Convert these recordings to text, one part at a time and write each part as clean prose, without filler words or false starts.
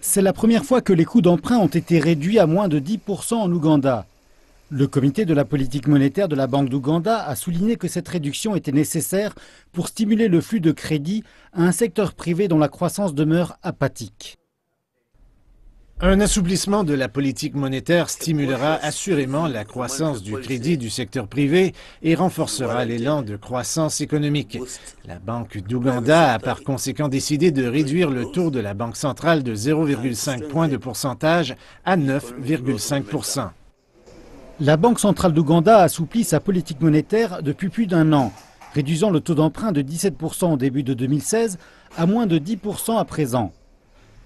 C'est la première fois que les coûts d'emprunt ont été réduits à moins de 10% en Ouganda. Le comité de la politique monétaire de la Banque d'Ouganda a souligné que cette réduction était nécessaire pour stimuler le flux de crédit à un secteur privé dont la croissance demeure apathique. Un assouplissement de la politique monétaire stimulera assurément la croissance du crédit du secteur privé et renforcera l'élan de croissance économique. La Banque d'Ouganda a par conséquent décidé de réduire le taux de la Banque centrale de 0,5 points de pourcentage à 9,5%. La Banque centrale d'Ouganda assouplit sa politique monétaire depuis plus d'un an, réduisant le taux d'emprunt de 17% au début de 2016 à moins de 10% à présent.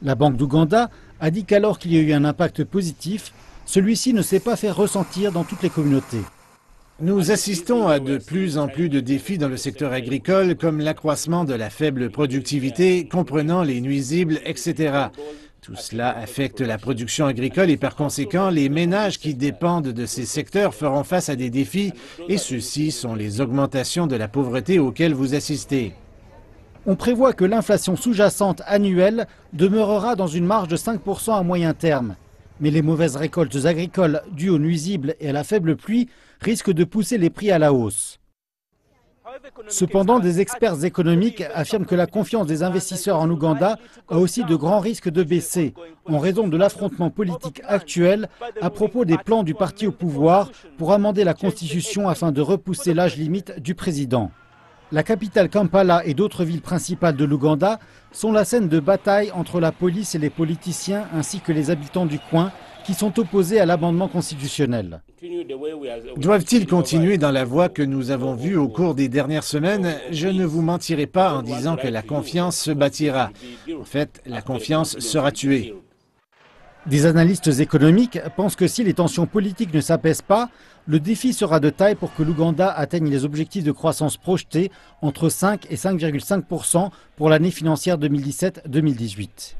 La Banque d'Ouganda a dit qu'alors qu'il y a eu un impact positif, celui-ci ne s'est pas fait ressentir dans toutes les communautés. Nous assistons à de plus en plus de défis dans le secteur agricole, comme l'accroissement de la faible productivité, comprenant les nuisibles, etc. Tout cela affecte la production agricole et par conséquent, les ménages qui dépendent de ces secteurs feront face à des défis et ceux-ci sont les augmentations de la pauvreté auxquelles vous assistez. On prévoit que l'inflation sous-jacente annuelle demeurera dans une marge de 5% à moyen terme. Mais les mauvaises récoltes agricoles dues aux nuisibles et à la faible pluie risquent de pousser les prix à la hausse. Cependant, des experts économiques affirment que la confiance des investisseurs en Ouganda a aussi de grands risques de baisser en raison de l'affrontement politique actuel à propos des plans du parti au pouvoir pour amender la Constitution afin de repousser l'âge limite du président. La capitale Kampala et d'autres villes principales de l'Ouganda sont la scène de bataille entre la police et les politiciens ainsi que les habitants du coin qui sont opposés à l'amendement constitutionnel. Doivent-ils continuer dans la voie que nous avons vue au cours des dernières semaines? Je ne vous mentirai pas en disant que la confiance se bâtira. En fait, la confiance sera tuée. Des analystes économiques pensent que si les tensions politiques ne s'apaisent pas, le défi sera de taille pour que l'Ouganda atteigne les objectifs de croissance projetés entre 5 et 5,5% pour l'année financière 2017-2018.